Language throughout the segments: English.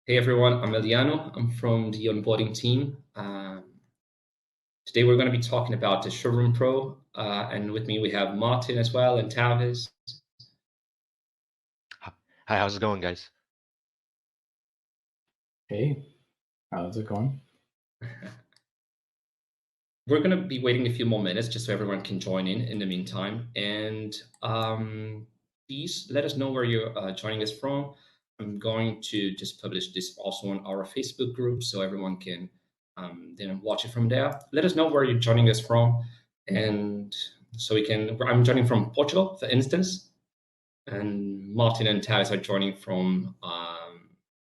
Hey everyone, I'm Eliano. I'm from the onboarding team. Today we're going to be talking about the Showroom Pro, and with me we have Martin as well and Tavis. Hi, how's it going, guys? Hey, how's it going? We're going to be waiting a few more minutes just so everyone can join in the meantime. And please let us know where you're joining us from. I'm going to just publish this also on our Facebook group so everyone can then watch it from there. Let us know where you're joining us from. And so we can, I'm joining from Portugal, for instance. And Martin and Tavis are joining from Canada.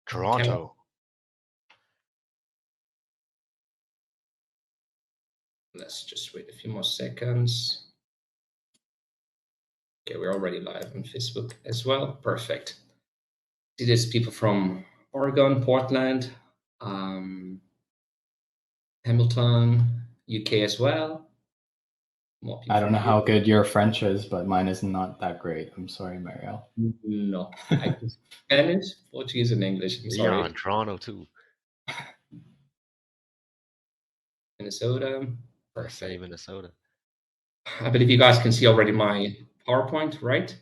Toronto. Let's just wait a few more seconds. Okay, we're already live on Facebook as well. Perfect. See, there's people from Oregon, Portland, Hamilton, UK as well. More people I don't know from how Europe. good your French is, but mine is not that great. I'm sorry, Marielle. No, Spanish, Portuguese, and English. I'm Yeah, sorry. in Toronto too. Minnesota. Say Perfect. Minnesota. I believe you guys can see already my PowerPoint, right?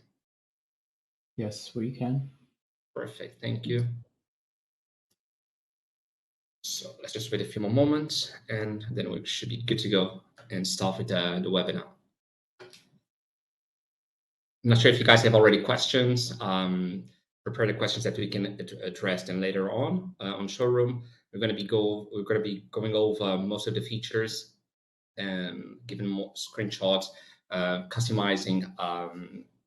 Yes, we can. Perfect. Thank you. So let's just wait a few more moments and then we should be good to go and start with the webinar. I'm not sure if you guys have already questions. Prepare the questions that we can address then later on Showroom. We're going to be going over most of the features and giving more screenshots, customizing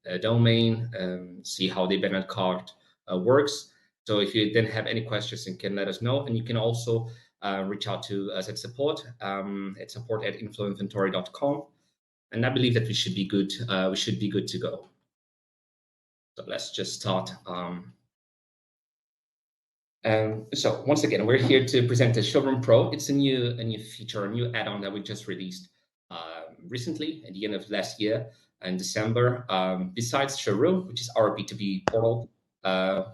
a domain, see how the banner card works. So if you then have any questions, you can let us know, and you can also reach out to us at support at support@inflowinventory.com. And I believe that we should be good. We should be good to go. So let's just start. So once again, we're here to present the Showroom Pro. It's a new feature, a new add-on that we just released recently at the end of last year in December. Besides Showroom, which is our B2B portal,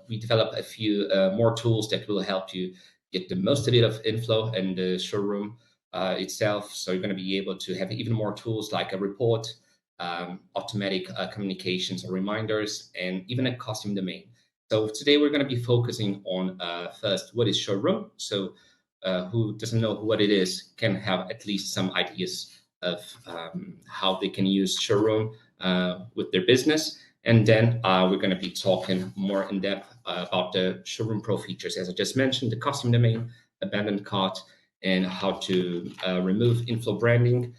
we developed a few more tools that will help you get the most of it of inFlow and the Showroom itself. So you're going to be able to have even more tools like a report, automatic communications or reminders, and even a custom domain. So today we're going to be focusing on first, what is Showroom? So who doesn't know what it is can have at least some ideas of how they can use Showroom with their business. And then we're going to be talking more in depth about the Showroom Pro features, as I just mentioned, the custom domain, abandoned cart, and how to remove inFlow branding.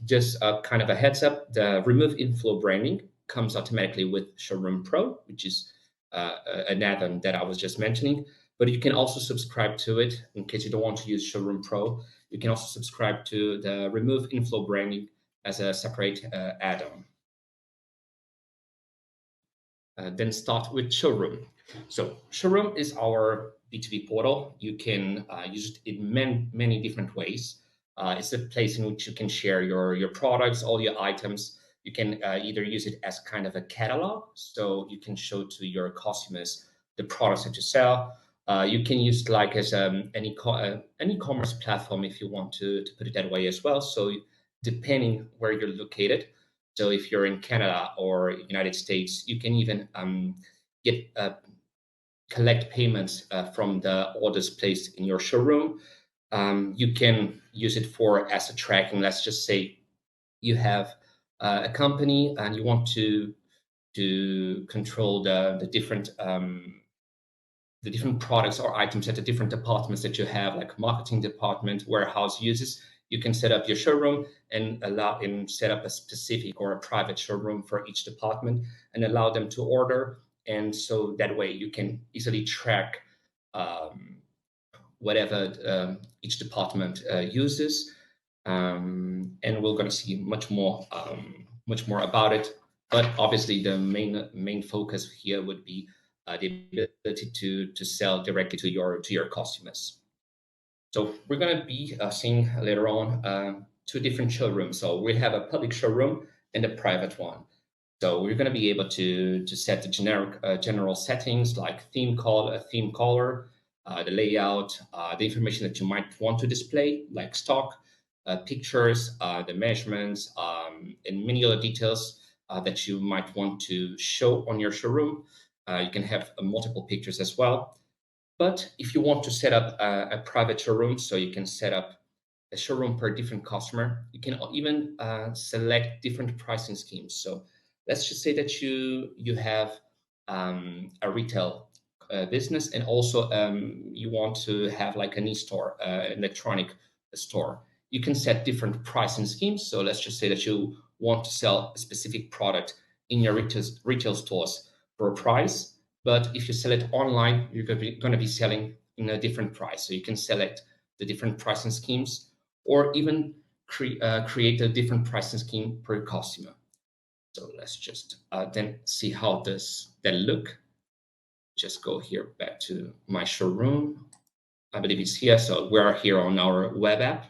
Just kind of a heads up, the remove inFlow branding comes automatically with Showroom Pro, which is an add-on that I was just mentioning. But you can also subscribe to it in case you don't want to use Showroom Pro. You can also subscribe to the remove inFlow branding as a separate add-on. Then start with Showroom. So Showroom is our B2B portal. You can use it in many different ways. It's a place in which you can share your products, all your items. You can either use it as kind of a catalog, so you can show to your customers the products that you sell. You can use it like as an e-commerce platform if you want to put it that way as well. So depending where you're located, so if you're in Canada or United States, you can even get collect payments from the orders placed in your showroom. You can use it for asset tracking. Let's just say you have a company and you want to control the different products or items at the different departments that you have, like marketing department, warehouse uses. You can set up your showroom and set up a specific or a private showroom for each department and allow them to order. And so that way you can easily track whatever each department uses. And we're going to see much more about it. But obviously, the main focus here would be the ability to sell directly to your customers. So we're going to be seeing later on two different showrooms. So we have a public showroom and a private one. So we're going to be able to set the general settings like theme color, the layout, the information that you might want to display, like stock, pictures, the measurements, and many other details that you might want to show on your showroom. You can have multiple pictures as well. But if you want to set up a private showroom, so you can set up a showroom per different customer, you can even select different pricing schemes. So let's just say that you have a retail business, and also you want to have like an e-store, electronic store. You can set different pricing schemes. So let's just say that you want to sell a specific product in your retail stores for a price, but if you sell it online, you're going to be selling in a different price. So you can select the different pricing schemes, or even create a different pricing scheme per customer. So let's just then see how does that look. Just go here back to my showroom. I believe it's here. So we are here on our web app.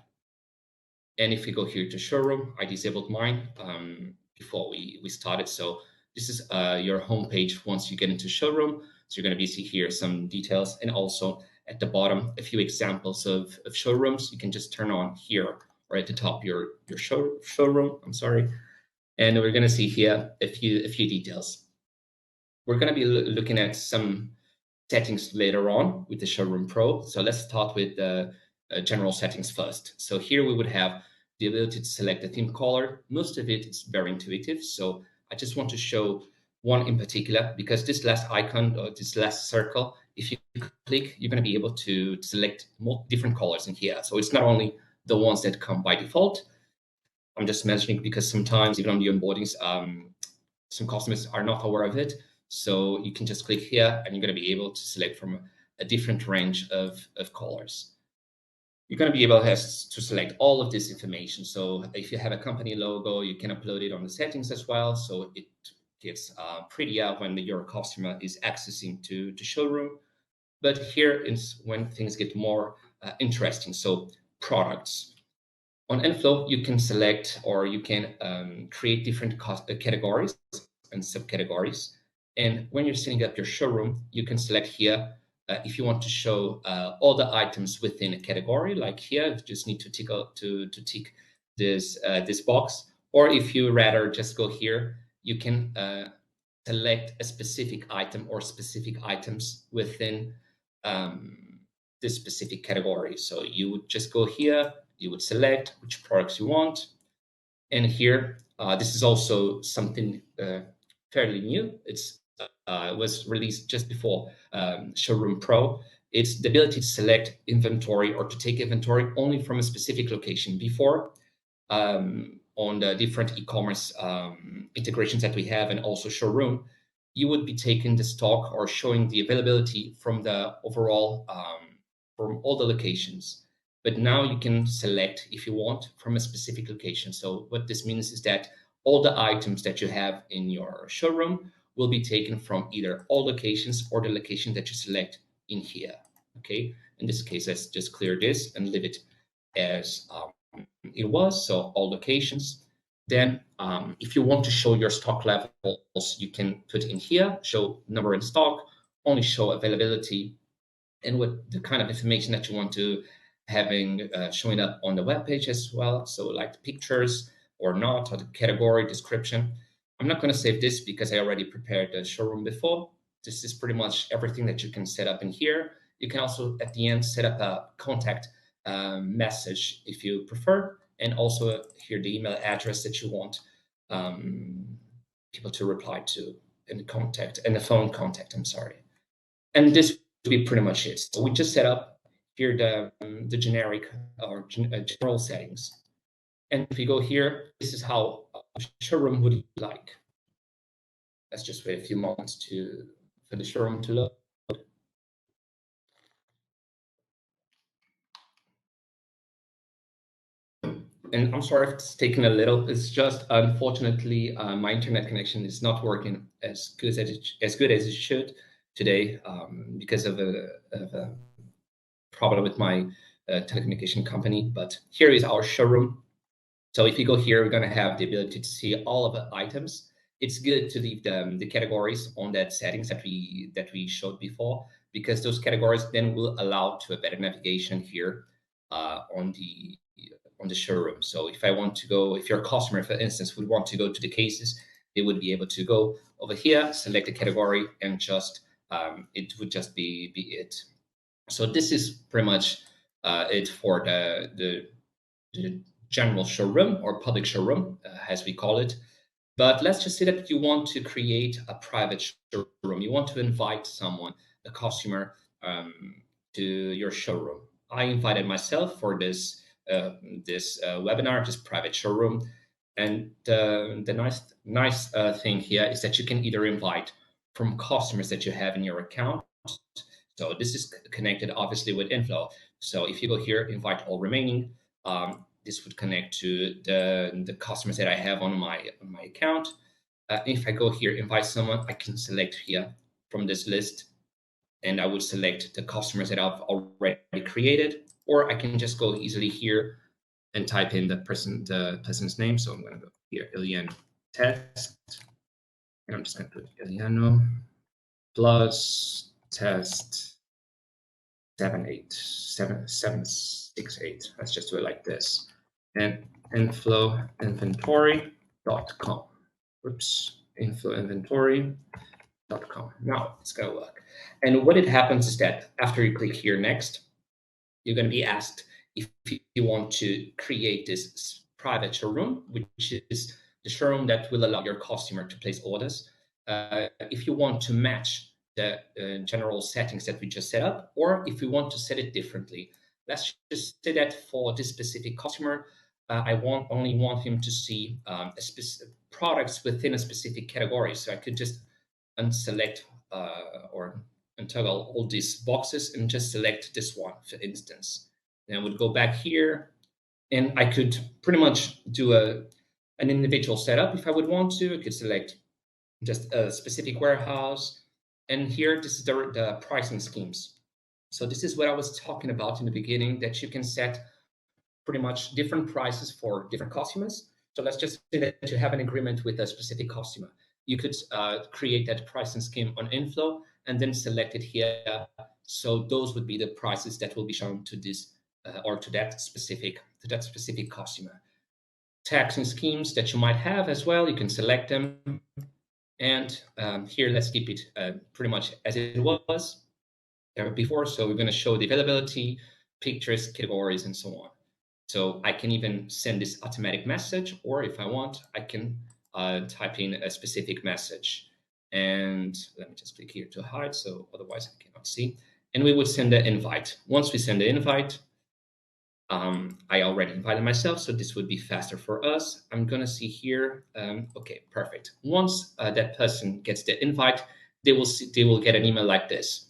And if we go here to showroom, I disabled mine before we started. So this is your home page once you get into showroom. So you're going to be see here some details, and also at the bottom a few examples of showrooms. You can just turn on here or at the top your showroom. I'm sorry, and we're going to see here a few details. We're going to be looking at some settings later on with the Showroom Pro. So let's start with the general settings first. So here we would have the ability to select the theme color. Most of it is very intuitive. So I just want to show one in particular, because this last icon or this last circle, if you click, you're going to be able to select more different colors in here. So it's not only the ones that come by default. I'm just mentioning because sometimes even on the onboardings, some customers are not aware of it. So you can just click here and you're going to be able to select from a different range of colors. You're going to be able to select all of this information. So if you have a company logo, you can upload it on the settings as well. So it gets prettier when your customer is accessing to showroom. But here is when things get more interesting. So products. On inFlow, you can select or you can create different categories and subcategories. And when you're setting up your showroom, you can select here if you want to show all the items within a category. Like here, you just need to tick this box. Or if you rather just go here, you can select a specific item or specific items within this specific category. So you would just go here, you would select which products you want. And here, this is also something fairly new. It was released just before Showroom Pro. It's the ability to select inventory or to take inventory only from a specific location. Before, on the different e-commerce integrations that we have and also Showroom, you would be taking the stock or showing the availability from the overall, from all the locations. But now you can select, if you want, from a specific location. So what this means is that all the items that you have in your showroom will be taken from either all locations or the location that you select in here. Okay, in this case, let's just clear this and leave it as it was. So all locations. Then if you want to show your stock levels, you can put in here, show number in stock, only show availability, and what the kind of information that you want to having showing up on the web page as well. So like pictures or not, or the category description. I'm not going to save this because I already prepared the showroom before. This is pretty much everything that you can set up in here. You can also at the end set up a contact message if you prefer, and also here the email address that you want people to reply to in the contact and the phone contact. I'm sorry, and this would be pretty much it. So we just set up here the generic or general settings. And if you go here, this is how a showroom would look like. Let's just wait a few moments for the showroom to load. And I'm sorry if it's taken a little. It's just unfortunately my internet connection is not working as good as it should today because of a problem with my telecommunication company. But here is our showroom. So if you go here, we're going to have the ability to see all of the items. It's good to leave the categories on that settings that we showed before, because those categories then will allow to a better navigation here on the showroom. So if I want to go, if your customer, for instance, would want to go to the cases, they would be able to go over here, select a category, and just it would just be it. So this is pretty much it for the general showroom or public showroom, as we call it. But let's just say that you want to create a private showroom. You want to invite someone, a customer, to your showroom. I invited myself for this webinar, this private showroom. And the nice thing here is that you can either invite from customers that you have in your account. So this is connected obviously with inFlow. So if you go here, invite all remaining, this would connect to the customers that I have on my account. If I go here, invite someone, I can select here from this list, and I would select the customers that I've already created, or I can just go easily here and type in the person's name. So I'm going to go here, Eliano test, and I'm just going to put Eliano plus test 76768. Let's just do it like this. And inFlow inventory.com. Oops, inFlow inventory.com. Now it's going to work. And what it happens is that after you click here next, you're going to be asked if you want to create this private showroom, which is the showroom that will allow your customer to place orders. If you want to match the general settings that we just set up, or if we want to set it differently. Let's just say that for this specific customer, I only want him to see products within a specific category. So I could just unselect or untoggle all these boxes and just select this one, for instance. Then I would go back here, and I could pretty much do an individual setup if I would want to. I could select just a specific warehouse. And here, this is the pricing schemes. So this is what I was talking about in the beginning, that you can set pretty much different prices for different customers. So let's just say that you have an agreement with a specific customer. You could create that pricing scheme on inFlow and then select it here. So those would be the prices that will be shown to this or to that specific customer. Taxing schemes that you might have as well, you can select them. And here, let's keep it pretty much as it was before. So we're going to show the availability, pictures, categories, and so on. So I can even send this automatic message, or if I want, I can type in a specific message. And let me just click here to hide, so otherwise I cannot see. And we would send the invite. Once we send the invite, I already invited myself, so this would be faster for us. I'm going to see here. Okay, perfect. Once that person gets the invite, they will get an email like this.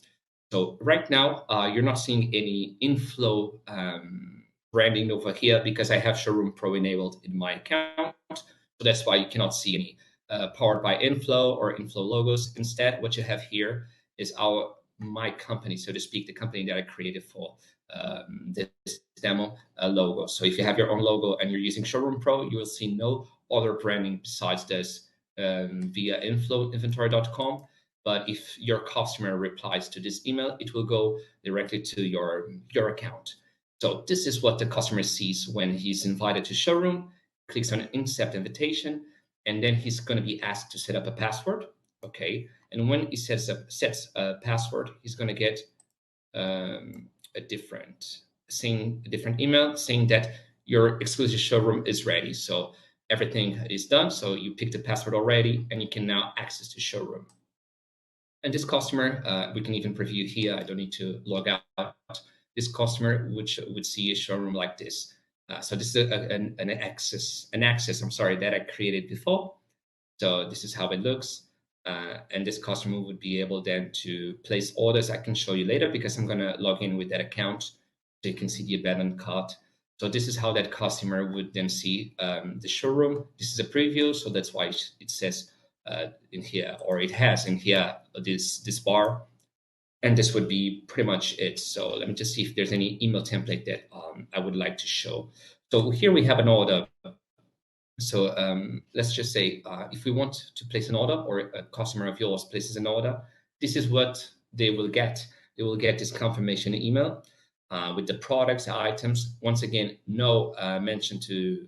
So right now, you're not seeing any inFlow branding over here because I have Showroom Pro enabled in my account. So that's why you cannot see any powered by inFlow or inFlow logos. Instead, what you have here is my company, so to speak, the company that I created for this demo logo. So if you have your own logo and you're using Showroom Pro, you will see no other branding besides this via inFlow-inventory.com. But if your customer replies to this email, it will go directly to your account. So this is what the customer sees when he's invited to Showroom, clicks on accept invitation, and then he's going to be asked to set up a password. Okay, and when he sets a password, he's going to get a different email saying that your exclusive showroom is ready. So everything is done. So you picked the password already, and you can now access the showroom. And this customer, we can even preview here. I don't need to log out. This customer would see a showroom like this. So this is an access that I created before. So this is how it looks. And this customer would be able then to place orders. I can show you later because I'm going to log in with that account so you can see the abandoned cart. So this is how that customer would then see the showroom. This is a preview, so that's why it says in here, or it has in here, this bar. And this would be pretty much it. So let me just see if there's any email template that I would like to show. So here we have an order. So let's just say if we want to place an order, or a customer of yours places an order, this is what they will get. they will get this confirmation email with the products, items. Once again, no mention to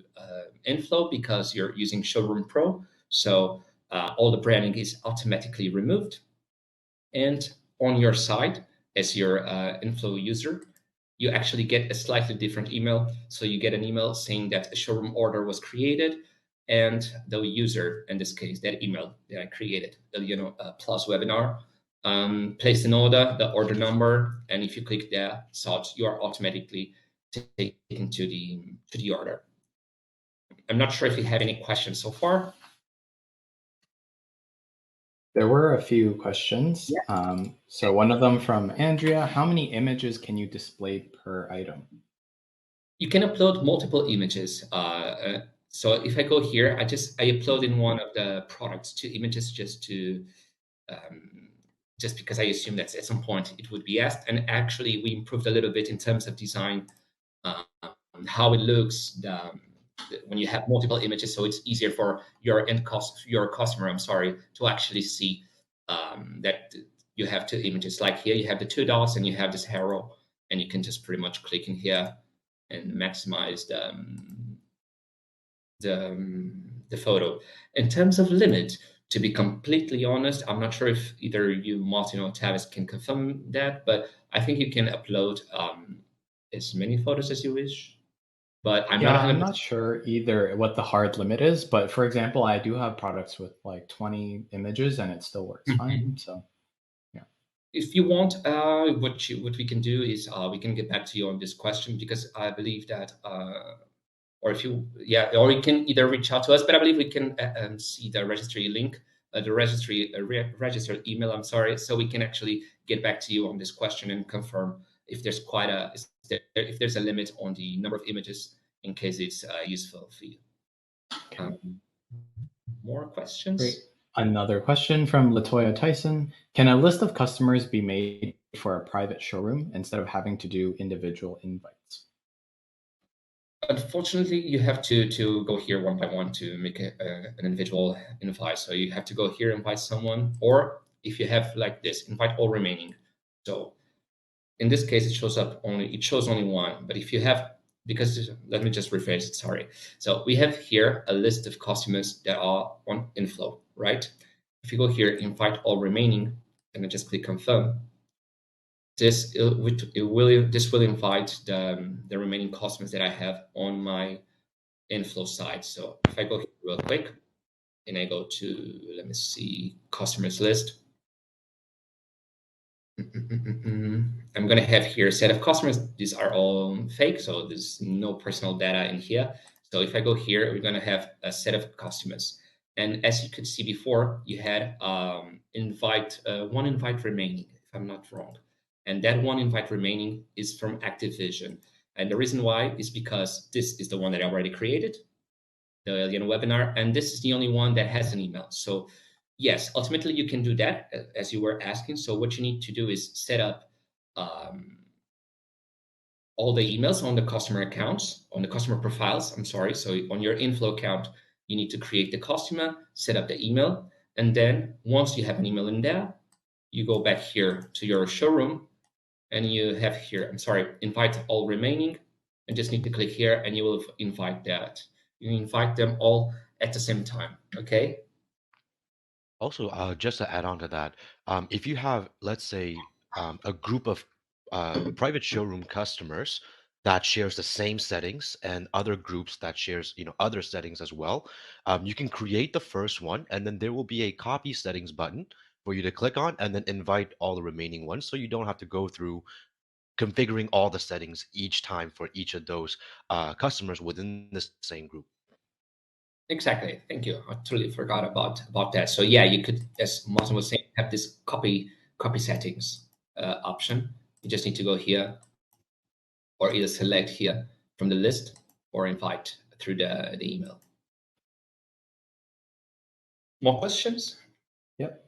inFlow because you're using Showroom Pro. So all the branding is automatically removed. And on your side, as your inFlow user, you actually get a slightly different email. So you get an email saying that a showroom order was created, and the user, in this case, that email that I created, the plus webinar, place an order, the order number, and if you click there, so you are automatically taken to the order. I'm not sure if you have any questions so far. There were a few questions. Yeah. So one of them from Andrea, how many images can you display per item? You can upload multiple images. So if I go here, I upload in one of the products 2 images just because I assume that at some point it would be asked. And actually, we improved a little bit in terms of design, how it looks when you have multiple images, so it's easier for your customer, to actually see that you have 2 images. Like here, you have the 2 dots and you have this arrow, and you can just pretty much click in here and maximize the photo. In terms of limit, to be completely honest, I'm not sure if either you, Martin, or Tavis can confirm that, but I think you can upload as many photos as you wish. But I'm not sure either what the hard limit is, but for example, I do have products with like 20 images and it still works fine. So yeah. If you want, what we can do is we can get back to you on this question, because I believe that or you can either reach out to us, but I believe we can see the registry link, the registry registered email. I'm sorry, so we can actually get back to you on this question and confirm if there's if there's a limit on the number of images, in case it's useful for you. Okay. More questions? Great. Another question from Latoya Tyson. Can a list of customers be made for a private showroom instead of having to do individual invites? Unfortunately, you have to go here one by one to make an individual invite. So you have to go here, invite someone, or if you have like this, invite all remaining. So in this case, it shows only one. But if you have, because let me just rephrase it, sorry. So we have here a list of customers that are on inFlow, right? If you go here, invite all remaining, and then just click confirm, this will invite the remaining customers that I have on my inFlow side. So if I go here real quick and I go to, let me see, customers list, I'm going to have here a set of customers. These are all fake, so there's no personal data in here. So if I go here, we're going to have a set of customers. And as you could see before, you had one invite remaining, if I'm not wrong. And that one invite remaining is from Activision. And the reason why is because this is the one that I already created, the Eliano webinar, and this is the only one that has an email. So yes, ultimately you can do that, as you were asking. So what you need to do is set up all the emails on the customer accounts, on the customer profiles, I'm sorry. So on your inFlow account, you need to create the customer, set up the email, and then once you have an email in there, you go back here to your showroom, and you have here, invite all remaining, and just need to click here, and you will invite that. You invite them all at the same time, okay? Also, just to add on to that, if you have, let's say, a group of private showroom customers that shares the same settings and other groups that shares, other settings as well, you can create the first one, and then there will be a copy settings button for you to click on, and then invite all the remaining ones, so you don't have to go through configuring all the settings each time for each of those customers within the same group. Exactly. Thank you. I totally forgot about that. So yeah, you could, as Martin was saying, have this copy settings option. You just need to go here, or either select here from the list, or invite through the email. More questions? Yep.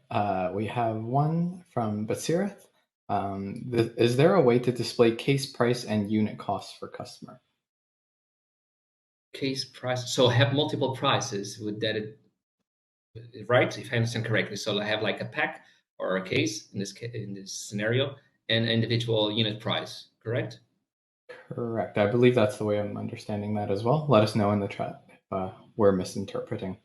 We have one from Basirath. Is there a way to display case price and unit costs for customer? Case price. So have multiple prices with that, right? If I understand correctly. So I have like a pack or a case in this scenario, an individual unit price, correct? Correct. I believe that's the way I'm understanding that as well. Let us know in the chat if we're misinterpreting.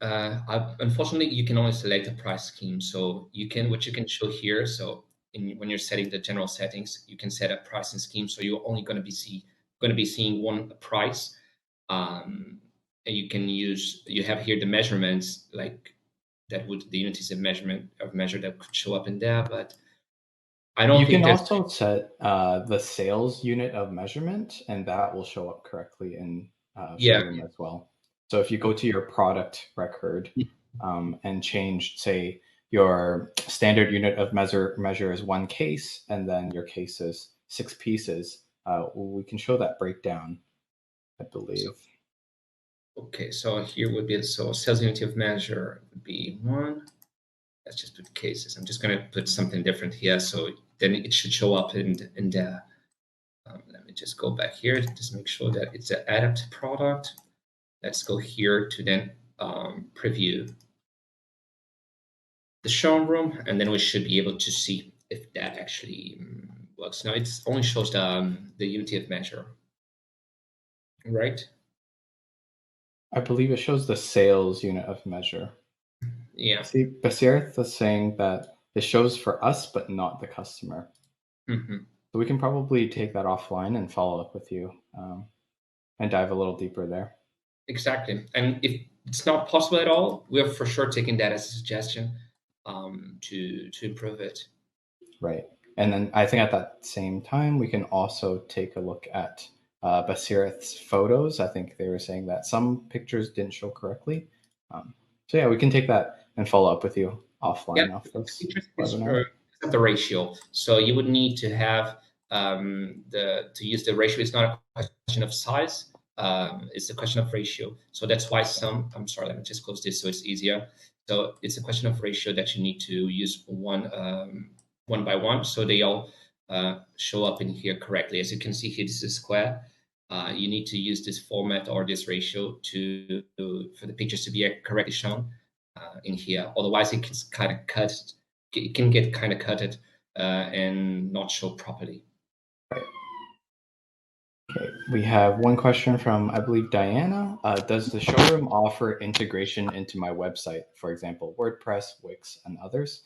Unfortunately, you can only select the price scheme. So what you can show here. So when you're setting the general settings, you can set a pricing scheme. So you're only going to be seeing one price. And you have here the measurements, like the units of measure that could show up in there, but I don't You think can there's also set the sales unit of measurement, and that will show up correctly in yeah. Showroom as well. So if you go to your product record and change, say, your standard unit of measure is 1 case, and then your case is 6 pieces, we can show that breakdown, I believe. Okay, so here would be, sales unit of measure would be 1. Let's just put cases. I'm just going to put something different here, so then it should show up in there. Let me just go back here, just make sure that it's an adapt product. Let's go here to then preview the showroom, and then we should be able to see if that actually works. Now it only shows the unity of measure, right? I believe it shows the sales unit of measure. Yeah. See, Basirth is saying that it shows for us, but not the customer. So we can probably take that offline and follow up with you and dive a little deeper there. Exactly. And if it's not possible at all, we're for sure taking that as a suggestion to improve it. Right. And then I think at that same time, we can also take a look at Basirith's photos. I think they were saying that some pictures didn't show correctly. So yeah, we can take that and follow up with you offline off this webinar. The ratio. So you would need to have to use the ratio. It's not a question of size. It's a question of ratio. So that's why I'm sorry, let me just close this so it's easier. So it's a question of ratio that you need to use one by one, so they all show up in here correctly. As you can see here, this is a square. You need to use this format or this ratio for the pictures to be correctly shown in here. Otherwise, it can kind of cut. It can get kind of cutted and not show properly. Right. Okay, we have one question from, I believe, Diana. Does the showroom offer integration into my website, for example, WordPress, Wix, and others?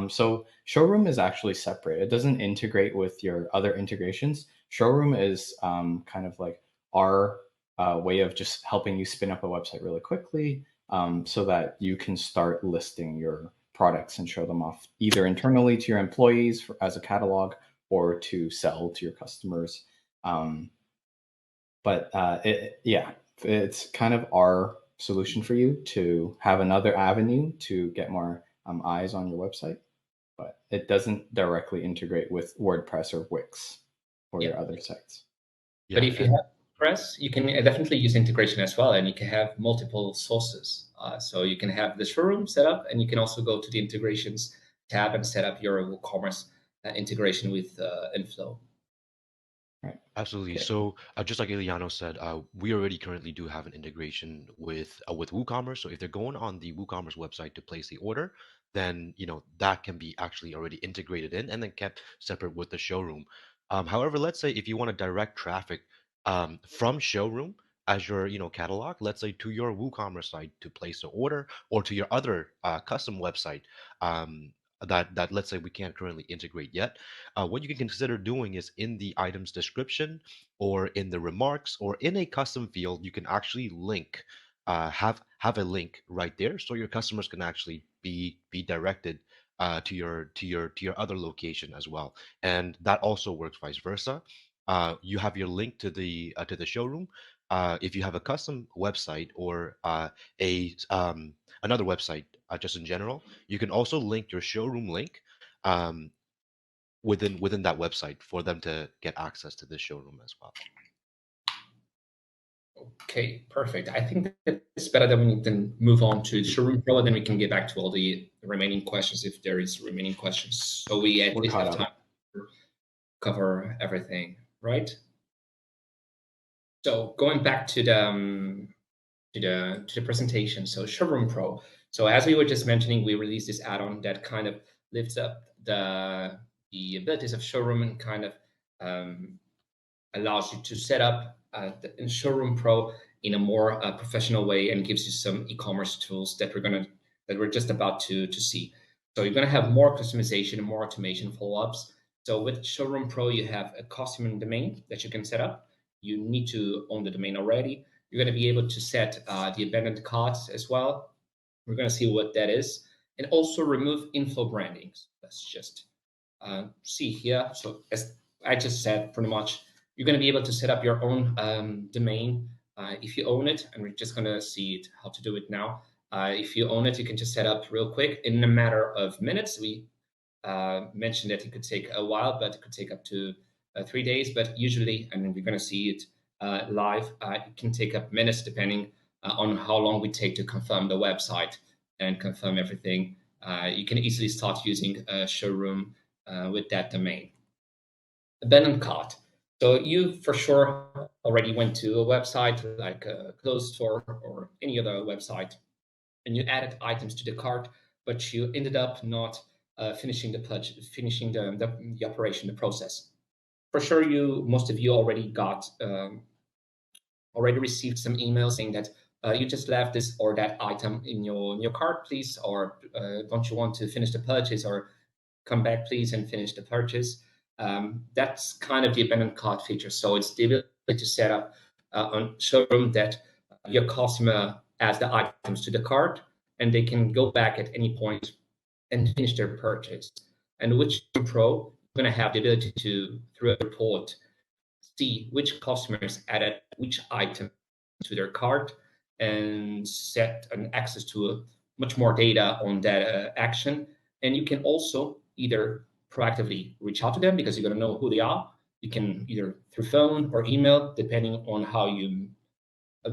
So Showroom is actually separate. It doesn't integrate with your other integrations. Showroom is kind of like our way of just helping you spin up a website really quickly so that you can start listing your products and show them off either internally to your employees as a catalog or to sell to your customers. But it's kind of our solution for you to have another avenue to get more eyes on your website, but it doesn't directly integrate with WordPress or Wix or your other sites. But if you have WordPress, you can definitely use integration as well, and you can have multiple sources. So you can have the showroom set up, and you can also go to the integrations tab and set up your WooCommerce integration with inFlow. Right. Absolutely. Okay. So just like Eliano said, we already currently do have an integration with WooCommerce. So if they're going on the WooCommerce website to place the order, then that can be actually already integrated in and then kept separate with the showroom. However, let's say if you want to direct traffic from showroom as your catalog, let's say to your WooCommerce site to place the order, or to your other custom website that let's say we can't currently integrate yet, what you can consider doing is in the item's description or in the remarks or in a custom field, you can actually link, have a link right there, so your customers can actually be directed to your other location as well, and that also works vice versa. You have your link to the showroom. If you have a custom website or another website, just in general, you can also link your showroom link within that website for them to get access to the showroom as well. Okay, perfect. I think that it's better that we then move on to Showroom Pro, and then we can get back to all the remaining questions if there is remaining questions. So we at least have time to cover everything, right? So going back to the presentation, so Showroom Pro. So as we were just mentioning, we released this add-on that kind of lifts up the the abilities of Showroom and kind of allows you to set up in Showroom Pro in a more professional way, and gives you some e-commerce tools that we're just about to see. So you're gonna have more customization and more automation follow-ups. So with Showroom Pro, you have a custom domain that you can set up. You need to own the domain already. You're gonna be able to set the abandoned carts as well. We're gonna see what that is, and also remove inFlow brandings. Let's just see here. So as I just said, pretty much, you're going to be able to set up your own domain if you own it, and we're just going to see how to do it now. If you own it, you can just set up real quick in a matter of minutes. We mentioned that it could take a while, but it could take up to 3 days. But usually, and we're going to see it live, it can take up minutes depending on how long we take to confirm the website and confirm everything. You can easily start using Showroom with that domain. Abandoned cart. So you for sure already went to a website like a clothes store or any other website, and you added items to the cart, but you ended up not finishing the operation, the process. For sure, most of you already already received some emails saying that you just left this or that item in your cart, please, or don't you want to finish the purchase, or come back, please, and finish the purchase. That's kind of the abandoned cart feature. So it's the ability to set up on Showroom that your customer adds the items to the cart, and they can go back at any point and finish their purchase. And with Showroom Pro, you're going to have the ability to, through a report, see which customers added which item to their cart, and set an access to much more data on that action. And you can also either proactively reach out to them because you're going to know who they are. You can either through phone or email, depending on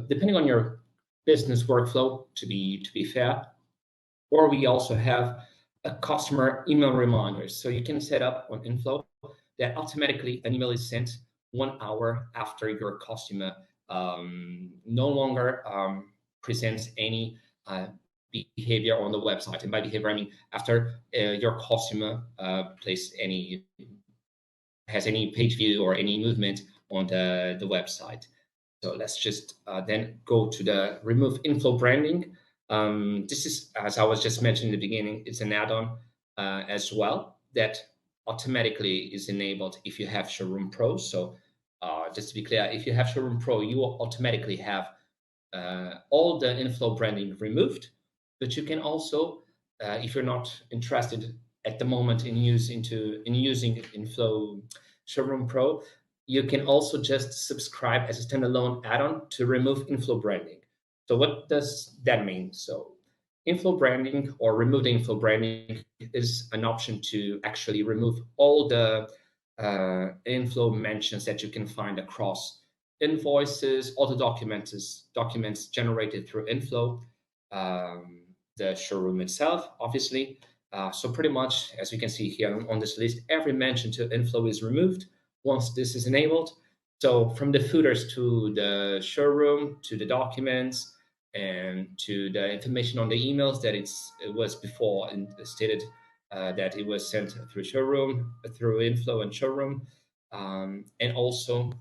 depending on your business workflow, to be fair. Or we also have a customer email reminders. So you can set up on inFlow that automatically an email is sent 1 hour after your customer no longer presents any behavior on the website. And by behavior, I mean after your customer has any page view or any movement on the website. So let's just then go to the remove inFlow branding. This is, as I was just mentioning in the beginning, it's an add-on as well that automatically is enabled if you have Showroom Pro. So just to be clear, if you have Showroom Pro, you will automatically have all the inFlow branding removed. But you can also, if you're not interested at the moment in using inFlow Showroom Pro, you can also just subscribe as a standalone add-on to remove inFlow branding. So what does that mean? So inFlow branding, or remove the inFlow branding, is an option to actually remove all the inFlow mentions that you can find across invoices, all the documents generated through inFlow, the showroom itself, obviously. So pretty much, as you can see here on this list, every mention to inFlow is removed once this is enabled. So from the footers to the showroom, to the documents, and to the information on the emails that it was before stated that it was sent through Showroom, through inFlow and Showroom, and also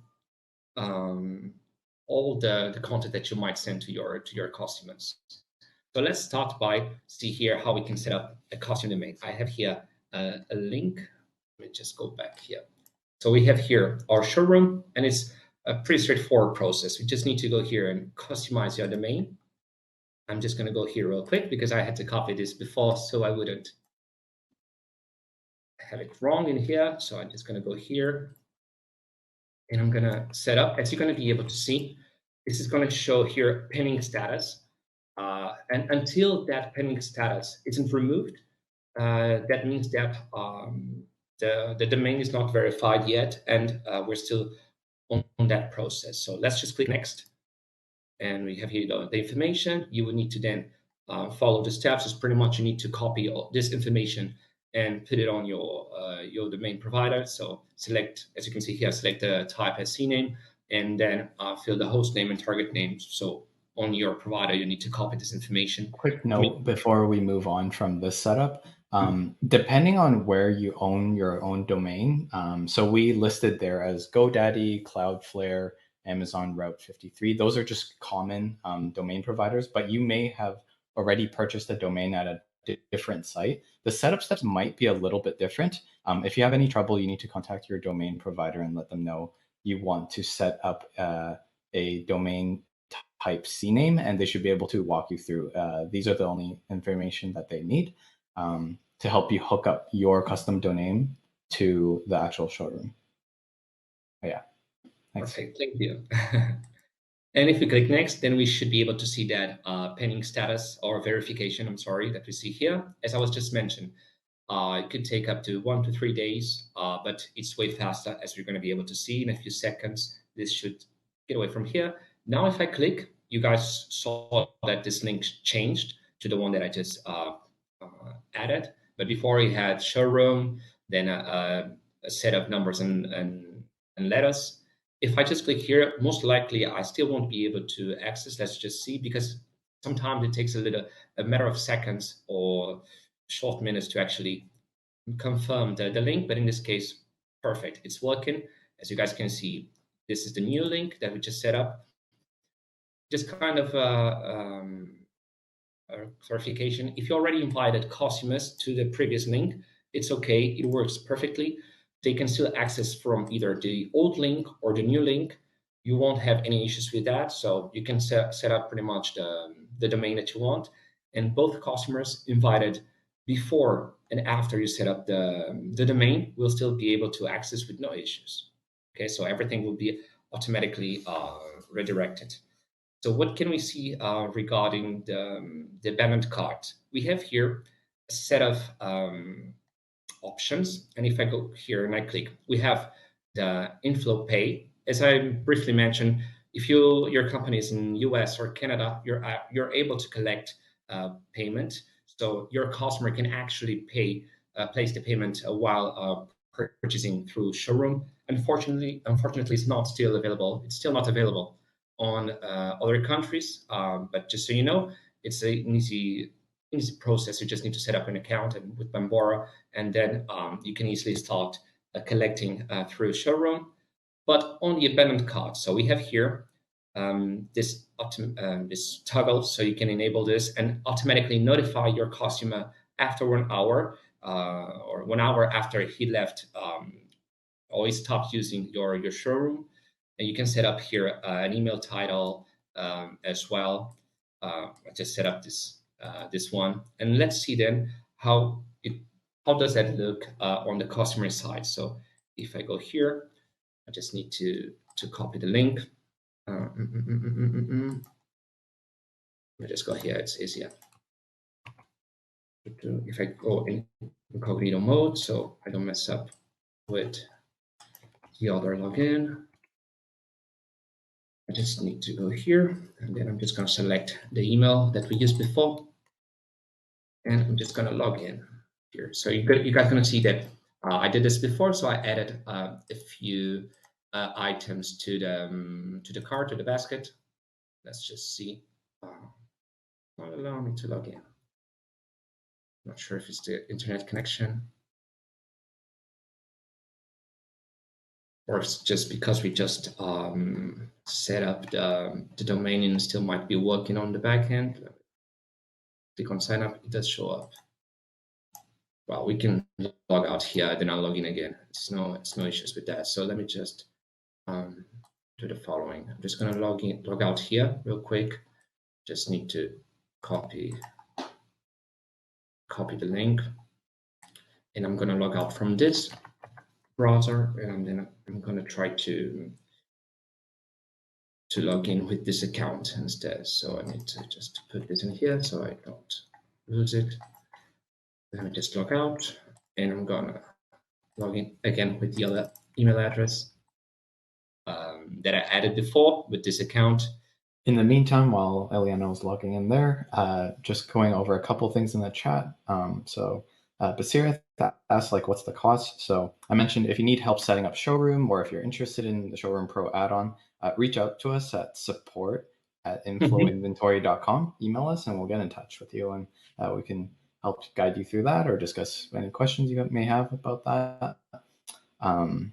all the content that you might send to your customers. So let's start by see here how we can set up a custom domain. I have here a link. Let me just go back here. So we have here our showroom, and it's a pretty straightforward process. We just need to go here and customize your domain. I'm just going to go here real quick because I had to copy this before, so I wouldn't have it wrong in here. So I'm just going to go here, and I'm going to set up. As you're going to be able to see, this is going to show here pending status. And until that pending status isn't removed, that means that the domain is not verified yet, and we're still on that process. So let's just click next. And we have here the information. You would need to then follow the steps. It's pretty much you need to copy all this information and put it on your domain provider. So select, as you can see here, select the type as CNAME, and then fill the host name and target name. So on your provider, you need to copy this information. Quick note before we move on from this setup. Depending on where you own your own domain, so we listed there as GoDaddy, Cloudflare, Amazon Route 53. Those are just common domain providers, but you may have already purchased a domain at a different site. The setup steps might be a little bit different. If you have any trouble, you need to contact your domain provider and let them know you want to set up a domain type CNAME, and they should be able to walk you through. These are the only information that they need to help you hook up your custom domain to the actual showroom. Yeah. Thanks. Perfect. Thank you. And if we click next, then we should be able to see that pending status or verification, I'm sorry, that we see here. As I was just mentioned, it could take up to 1 to 3 days, but it's way faster, as we're going to be able to see in a few seconds. This should get away from here. Now, if I click, you guys saw that this link changed to the one that I just added. But before it had showroom, then a set of numbers and letters. If I just click here, most likely I still won't be able to access. Let's just see, because sometimes it takes a matter of seconds or short minutes to actually confirm the link. But in this case, perfect, it's working. As you guys can see, this is the new link that we just set up. Just kind of clarification. If you already invited customers to the previous link, it's okay, it works perfectly. They can still access from either the old link or the new link. You won't have any issues with that. So you can set up pretty much the domain that you want. And both customers invited before and after you set up the domain will still be able to access with no issues. Okay, so everything will be automatically redirected. So what can we see regarding the abandoned cart? We have here a set of options. And if I go here and I click, we have the inFlow Pay. As I briefly mentioned, if your company is in US or Canada, you're able to collect payment. So your customer can actually place the payment while purchasing through Showroom. Unfortunately, it's not still available. It's still not available on other countries. But just so you know, it's an easy process. You just need to set up an account and with Bambora, and then you can easily start collecting through Showroom. But on the abandoned cart, so we have here this toggle, so you can enable this and automatically notify your customer after 1 hour or 1 hour after he left or he stopped using your showroom. And you can set up here an email title as well. I just set up this one, and let's see then how does that look on the customer side. So if I go here, I just need to copy the link. I just go here, it's easier. If I go in incognito mode, so I don't mess up with the other login, I just need to go here, and then I'm just going to select the email that we used before, and I'm just going to log in here. So you guys are going to see that I did this before, so I added a few items to the cart, to the basket. Let's just see. Not allow me to log in. Not sure if it's the internet connection, or it's just because we just set up the domain and still might be working on the back end. Click on sign up, it does show up. Well, we can log out here, then I'll log in again. It's no issues with that. So let me just do the following. I'm just going to log out here real quick. Just need to copy the link, and I'm going to log out from this browser, and then I'm going to try to log in with this account instead. So I need to just put this in here so I don't lose it. Let me just log out, and I'm gonna log in again with the other email address that I added before with this account. In the meantime, while Eliano is logging in there, just going over a couple things in the chat. Basira asked, like, what's the cost? So I mentioned if you need help setting up Showroom, or if you're interested in the Showroom Pro add-on, reach out to us at support@inflowinventory.com. Email us, and we'll get in touch with you, and we can help guide you through that or discuss any questions you may have about that. And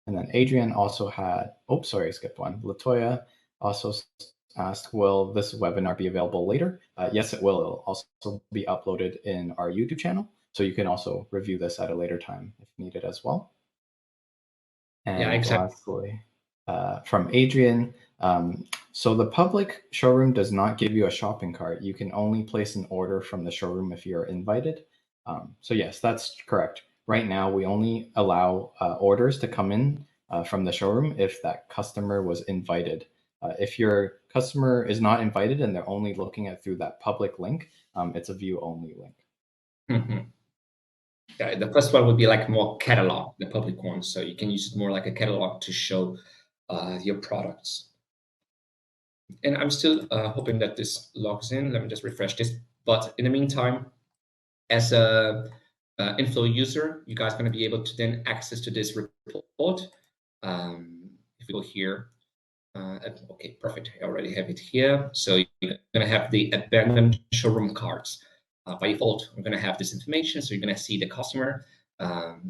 then Adrian also had, oh, sorry, I skipped one. Latoya also asked, will this webinar be available later? Yes, it will. It'll also be uploaded in our YouTube channel. So you can also review this at a later time if needed as well. And yeah, exactly. lastly, from Adrian, so the public showroom does not give you a shopping cart. You can only place an order from the showroom if you're invited. So yes, that's correct. Right now, we only allow orders to come in from the showroom if that customer was invited. If your customer is not invited and they're only looking at through that public link, it's a view-only link. Mm-hmm. Yeah, the first one would be like more catalog, the public one. So you can use it more like a catalog to show your products. And I'm still hoping that this logs in. Let me just refresh this. But in the meantime, as a inFlow user, you guys are going to be able to then access to this report. If we go here, okay, perfect. I already have it here. So you're going to have the abandoned showroom carts. By default, I'm going to have this information. So you're going to see the customer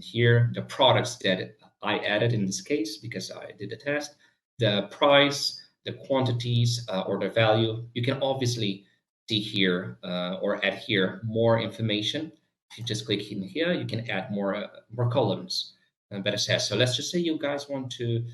here, the products that I added in this case because I did the test, the price, the quantities, or the value. You can obviously see here or add here more information. If you just click in here, you can add more columns. Better said. So let's just say you guys want to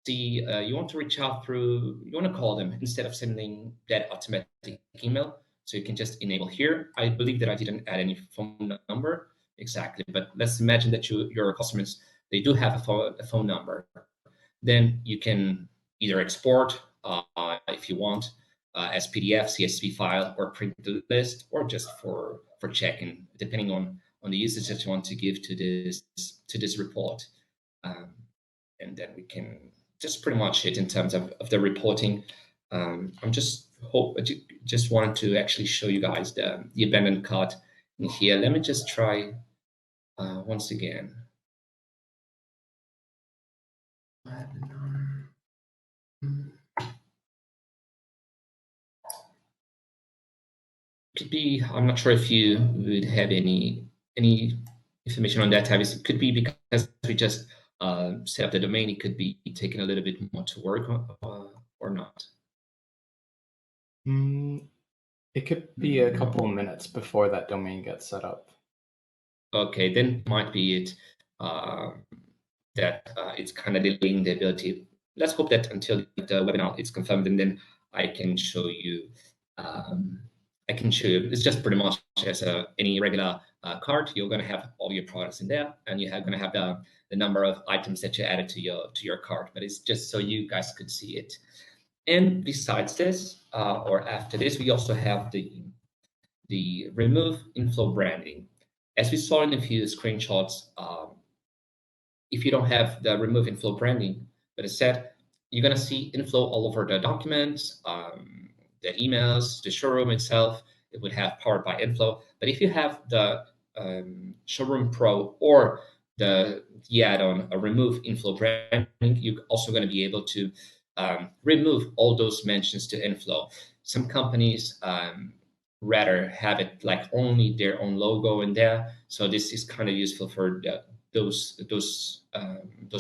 see, you want to reach out through, you want to call them instead of sending that automatic email. So you can just enable here. I believe that I didn't add any phone number exactly, but let's imagine that your customers, they do have a phone number. Then you can either export if you want as PDF, CSV file, or print the list, or just for checking, depending on the usage that you want to give to this report. And then we can just pretty much it in terms of the reporting. I'm just wanted to actually show you guys the abandoned cart in here. Let me just try once again. Could be, I'm not sure if you would have any information on that, Tavis. It could be because we just set up the domain. It could be taking a little bit more to work or not. It could be a couple of minutes before that domain gets set up. Okay, then might be it that it's kind of delaying the ability. Let's hope that until the webinar is confirmed, and then I can show you. It's just pretty much as any regular cart. You're going to have all your products in there, and you're going to have the number of items that you added to your cart. But it's just so you guys could see it. And besides this, or after this, we also have the remove inFlow branding. As we saw in a few screenshots, if you don't have the remove inFlow branding, but as said, you're going to see inFlow all over the documents, the emails, the showroom itself. It would have powered by inFlow. But if you have the Showroom Pro or the add-on remove inFlow branding, you're also going to be able to remove all those mentions to inFlow. Some companies rather have it like only their own logo in there. So this is kind of useful for those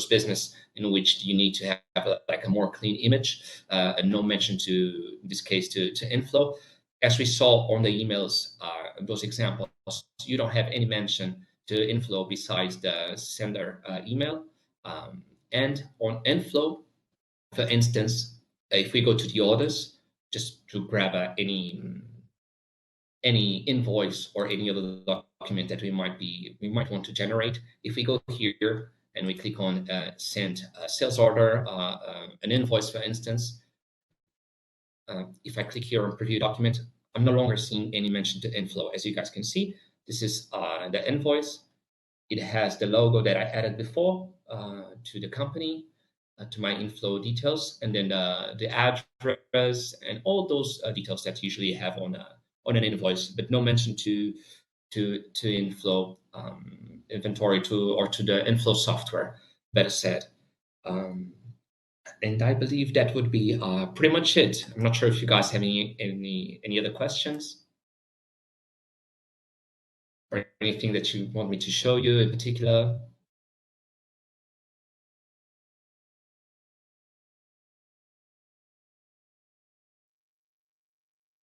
business in which you need to have like a more clean image and no mention to, in this case, to inFlow. As we saw on the emails, those examples, you don't have any mention to inFlow besides the sender email. And on inFlow, for instance, if we go to the orders, just to grab any invoice or any other document that we might want to generate. If we go here and we click on send a sales order, an invoice, for instance, if I click here on preview document, I'm no longer seeing any mention to inFlow. As you guys can see, this is the invoice. It has the logo that I added before to the company, to my inFlow details, and then the address and all those details that you usually have on an invoice, but no mention to inFlow inventory or to the inFlow software, better said. And I believe that would be pretty much it. I'm not sure if you guys have any other questions. or anything that you want me to show you in particular?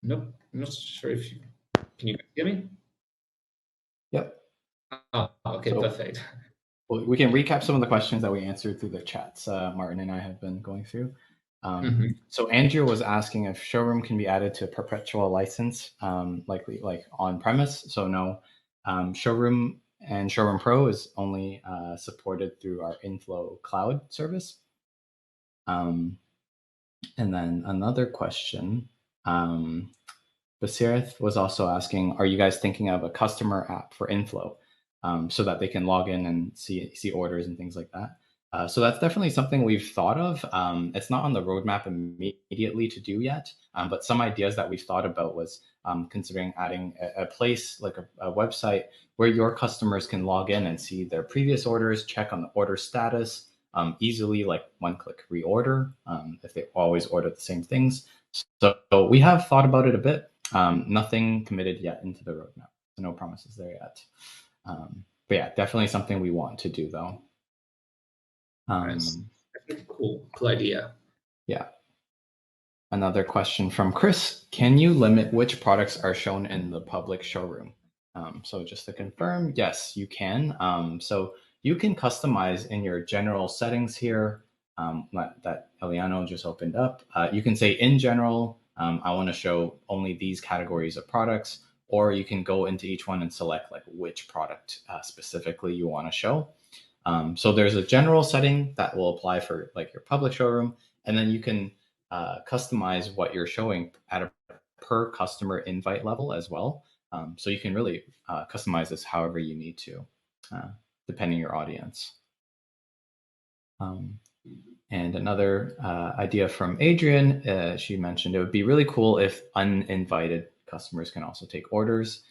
Nope, I'm not sure if you can you hear me? Yep. Oh, okay, So- perfect. Well, we can recap some of the questions that we answered through the chats Martin and I have been going through. So Andrew was asking if Showroom can be added to a perpetual license, likely like on premise. So no, Showroom and Showroom Pro is only supported through our inFlow cloud service. And then another question, Basirith was also asking, are you guys thinking of a customer app for inFlow so that they can log in and see orders and things like that? So that's definitely something we've thought of. It's not on the roadmap immediately to do yet, but some ideas that we've thought about was considering adding a place like a website where your customers can log in and see their previous orders, check on the order status easily, like one-click reorder if they always order the same things. So we have thought about it a bit. Nothing committed yet into the roadmap. So no promises there yet. But yeah, definitely something we want to do though. Nice. Cool idea. Yeah. Another question from Chris. Can you limit which products are shown in the public showroom? So just to confirm, yes, you can. So you can customize in your general settings here that Eliano just opened up. You can say in general, I want to show only these categories of products, or you can go into each one and select like which product specifically you want to show. So there's a general setting that will apply for like your public showroom, and then you can customize what you're showing at a per customer invite level as well. So you can really customize this however you need to, depending your audience. And another idea from Adrian, she mentioned it would be really cool if uninvited customers can also take orders.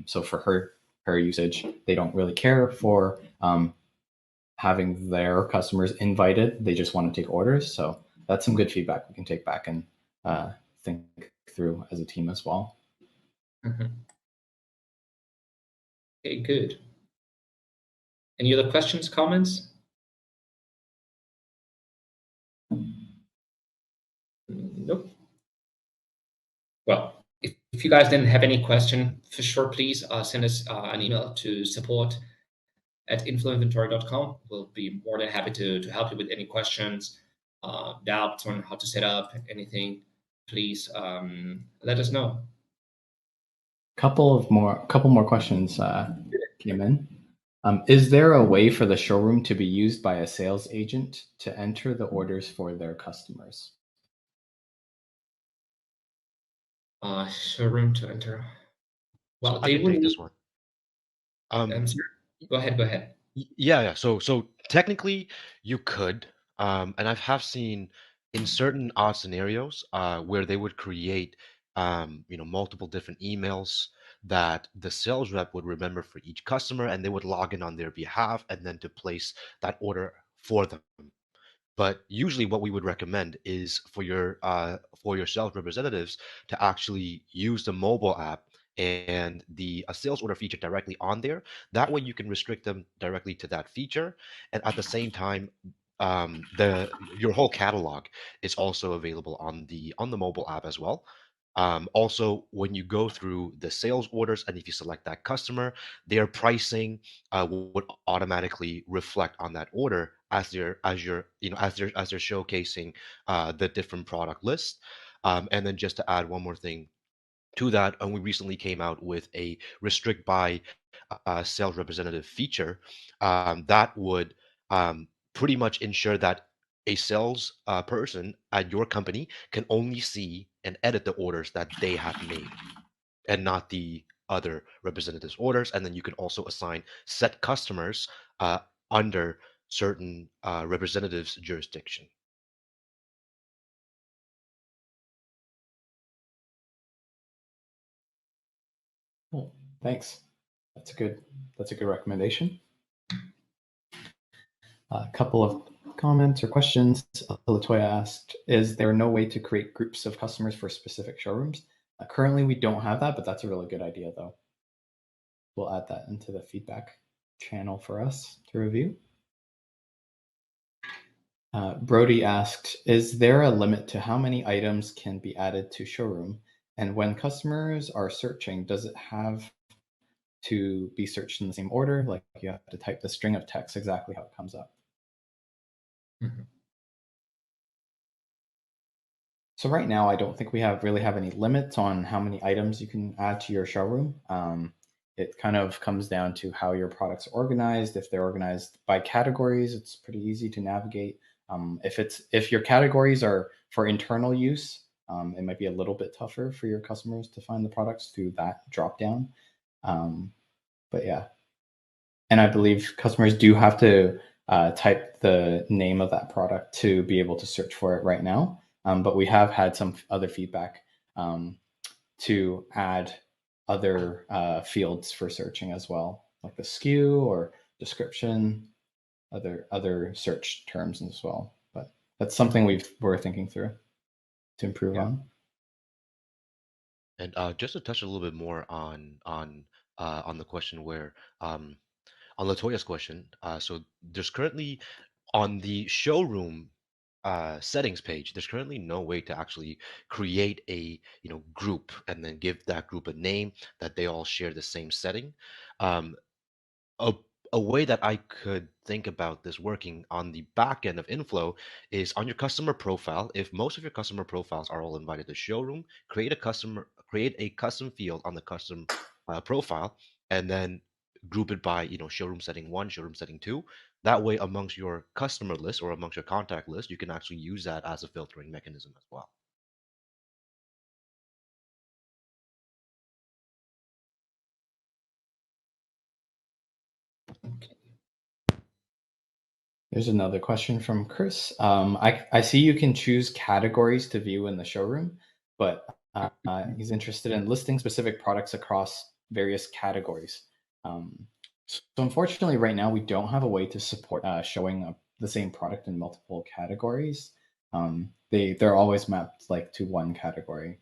So for her usage, they don't really care for having their customers invited. They just want to take orders. So that's some good feedback we can take back and think through as a team as well. Okay, good. Any other questions, comments? Nope. Well, if you guys didn't have any question, for sure, please send us an email to support@inflowinventory.com. We'll be more than happy to help you with any questions, doubts on how to set up anything. Please let us know. Couple more questions came in. Is there a way for the showroom to be used by a sales agent to enter the orders for their customers? Showroom to enter. Well, So I can take this one. I'm sorry. Go ahead. Yeah. So technically, you could, and I have seen in certain odd scenarios where they would create, multiple different emails that the sales rep would remember for each customer, and they would log in on their behalf, and then to place that order for them. But usually, what we would recommend is for your sales representatives to actually use the mobile app and the a sales order feature directly on there. That way, you can restrict them directly to that feature, and at the same time, the your whole catalog is also available on the mobile app as well. Also, when you go through the sales orders, and if you select that customer, their pricing would automatically reflect on that order as they're showcasing the different product list. And then just to add one more thing to that, and we recently came out with a restrict by sales representative feature that would pretty much ensure that a sales person at your company can only see and edit the orders that they have made and not the other representatives' orders. And then you can also assign set customers under certain representatives' jurisdiction. Cool. Thanks. That's a good recommendation. A couple of comments or questions. Latoya asked, is there no way to create groups of customers for specific showrooms? Currently, we don't have that, but that's a really good idea, though. we'll add that into the feedback channel for us to review. Brody asked, is there a limit to how many items can be added to Showroom? And when customers are searching, does it have to be searched in the same order? Like you have to type the string of text exactly how it comes up. Mm-hmm. So right now, I don't think we really have any limits on how many items you can add to your showroom. It kind of comes down to how your products are organized. If they're organized by categories, it's pretty easy to navigate. If your categories are for internal use, it might be a little bit tougher for your customers to find the products through that drop down. But yeah, and I believe customers do have to type the name of that product to be able to search for it right now. But we have had some other feedback to add other fields for searching as well, like the SKU or description, other search terms as well. But that's something we're thinking through to improve on. And just to touch a little bit more on the question where on Latoya's question, so there's currently on the showroom settings page, there's currently no way to actually create a group and then give that group a name that they all share the same setting. A, a way that I could think about this working on the back end of inFlow is on your customer profile. If most of your customer profiles are all invited to showroom, create a custom field on the custom profile, and then group it by showroom setting 1, showroom setting 2. That way, amongst your customer list or amongst your contact list, you can actually use that as a filtering mechanism as well. Okay. There's another question from Chris. I see you can choose categories to view in the showroom, but he's interested in listing specific products across various categories. So unfortunately, right now we don't have a way to support showing the same product in multiple categories. They're always mapped like to one category.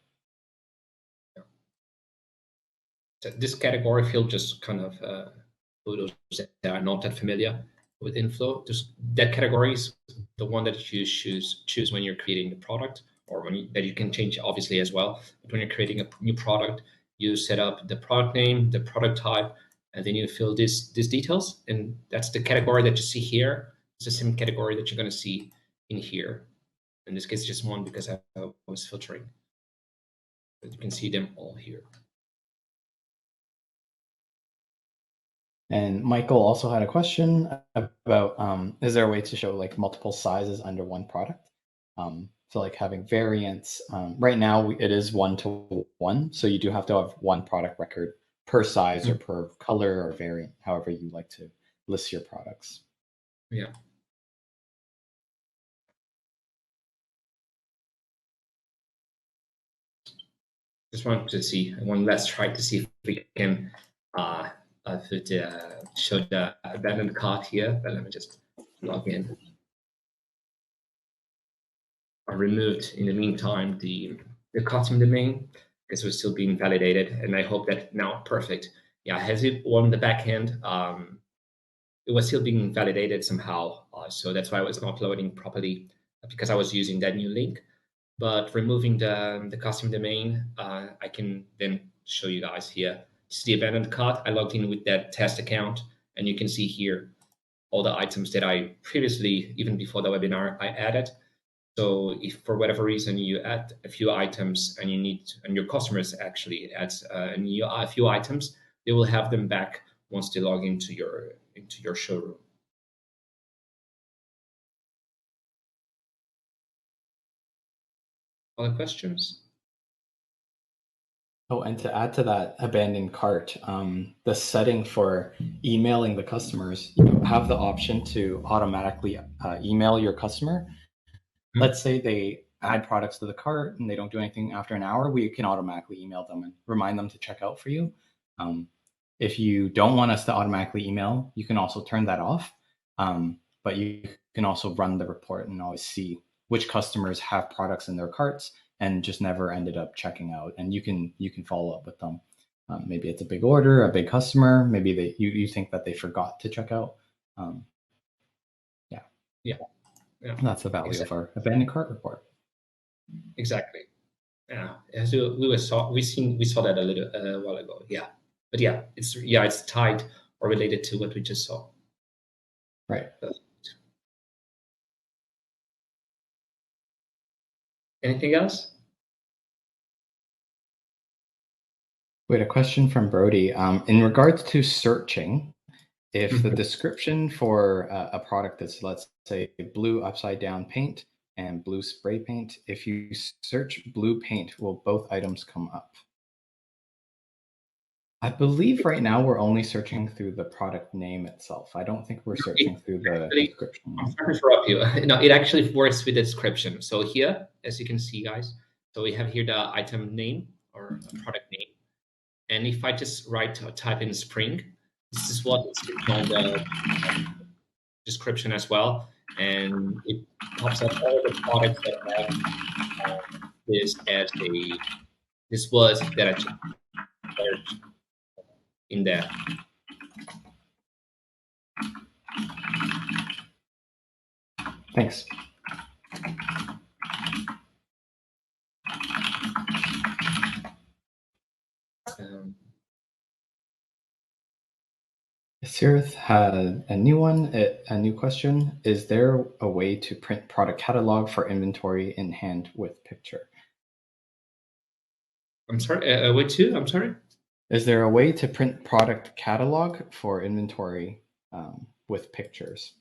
So this category field just kind of for those that are not that familiar with inFlow, just that category is the one that you choose when you're creating the product, or that you can change obviously as well. But when you're creating a new product, you set up the product name, the product type, and then you fill these details, and that's the category that you see here. It's the same category that you're going to see in here. In this case, just one because I was filtering, but you can see them all here. And Michael also had a question about is there a way to show like multiple sizes under one product? So like having variants. Right now it is 1-to-1, so you do have to have one product record per size or per color or variant, however you like to list your products. Yeah. Just wanted to see one last try to see if we can show the abandoned cart here, but let me just log in. I removed in the meantime the custom domain because it was still being validated, and I hope that now perfect. Yeah, has it on the back end? It was still being validated somehow, so that's why I was not loading properly because I was using that new link. But removing the custom domain, I can then show you guys here. This is the abandoned cart. I logged in with that test account, and you can see here all the items that I previously, even before the webinar, I added. So if for whatever reason you add a few items and your customers actually adds a few items, they will have them back once they log into your showroom. Other questions? Oh, and to add to that abandoned cart, the setting for emailing the customers, you have the option to automatically email your customer. Let's say they add products to the cart and they don't do anything after an hour, we can automatically email them and remind them to check out for you. If you don't want us to automatically email, you can also turn that off. But you can also run the report and always see which customers have products in their carts and just never ended up checking out. And you can follow up with them. Maybe it's a big order, a big customer. Maybe you think that they forgot to check out. Yeah. That's the value of our abandoned cart report. Exactly. Yeah. As we saw that a little while ago. Yeah. But yeah, it's tied or related to what we just saw. Right. Anything else? We had a question from Brody. In regards to searching, if the Mhm. description for a product is, let's say, blue upside down paint and blue spray paint, if you search blue paint, will both items come up? I believe right now we're only searching through the product name itself. I don't think we're searching through the description. I'm sorry to interrupt you. No, it actually works with the description. So here, as you can see, guys, so we have here the item name or product name. And if I just type in spring, this is what it's written on the description as well. And it pops up all the products that have this as this word that I just searched in there. Thanks. Sirith had a new one, a new question. Is there a way to print product catalog for inventory in hand with picture? I'm sorry, wait, two? I'm sorry? Is there a way to print product catalog for inventory with pictures?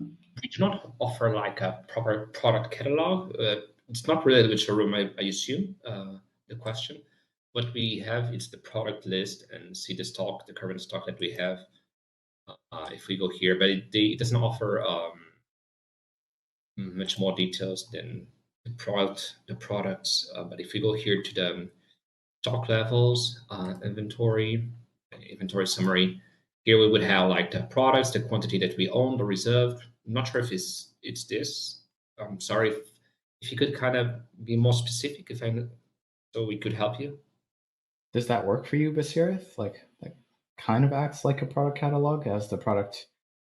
We do not offer like a proper product catalog. It's not related with Showroom, I assume, the question. What we have is the product list and see the stock, the current stock that we have. If we go here, but it doesn't offer much more details than the products. But if we go here to the stock levels, inventory summary, here we would have like the products, the quantity that we own, the reserve. I'm not sure if it's this. I'm sorry if you could kind of be more specific, so we could help you. Does that work for you, Basirith? Like kind of acts like a product catalog, as the product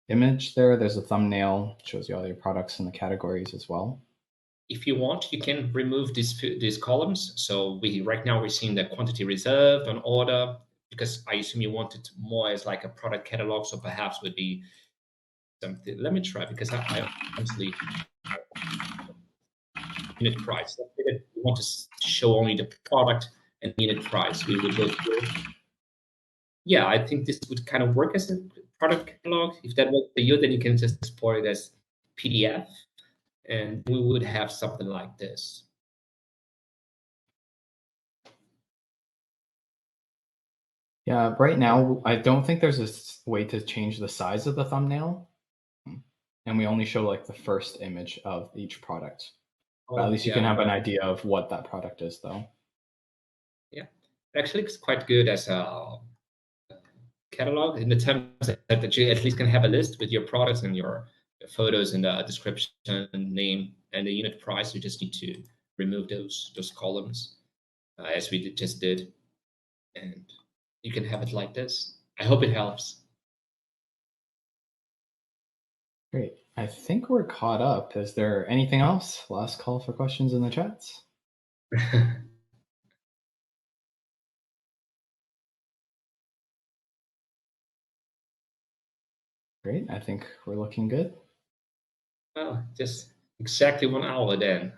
image there. There's a thumbnail, shows you all your products and the categories as well. If you want, you can remove these columns. So right now we're seeing the quantity reserved on order, because I assume you want it more as like a product catalog. So perhaps would be something. Let me try, because I honestly unit price. Let's say that we want to show only the product and unit price. We would go through. Yeah, I think this would kind of work as a product catalog. If that works for you, then you can just export it as PDF, and we would have something like this. Yeah, right now, I don't think there's a way to change the size of the thumbnail. And we only show like the first image of each product. But at least you can have an idea of what that product is, though. Yeah, actually, it's quite good as a catalog in the terms that you at least can have a list with your products and your photos and the description, name, and the unit price. You just need to remove those columns, as we just did, and you can have it like this. I hope it helps. Great. I think we're caught up. Is there anything else? Last call for questions in the chats. Great. I think we're looking good. Oh, just exactly 1 hour then.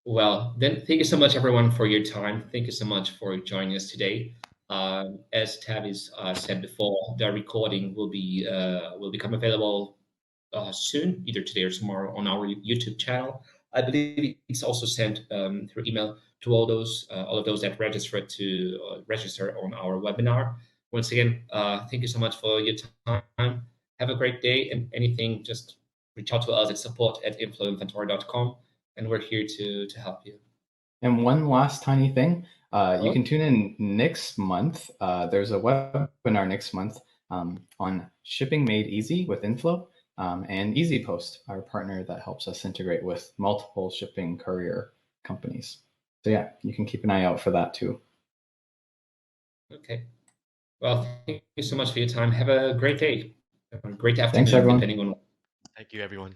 Well, then thank you so much, everyone, for your time. Thank you so much for joining us today. As Tavis said before, the recording will become available soon, either today or tomorrow, on our YouTube channel. I believe it's also sent through email to all of those that register on our webinar. Once again, thank you so much for your time. Have a great day, and anything, just reach out to us at support@inflowinventory.com, and we're here to help you. And one last tiny thing, you can tune in next month. There's a webinar next month on shipping made easy with inFlow, and EasyPost, our partner that helps us integrate with multiple shipping courier companies. So yeah, you can keep an eye out for that too. Okay. Well, thank you so much for your time. Have a great day. Have a great Thanks, afternoon, everyone. depending on. Thank you, everyone.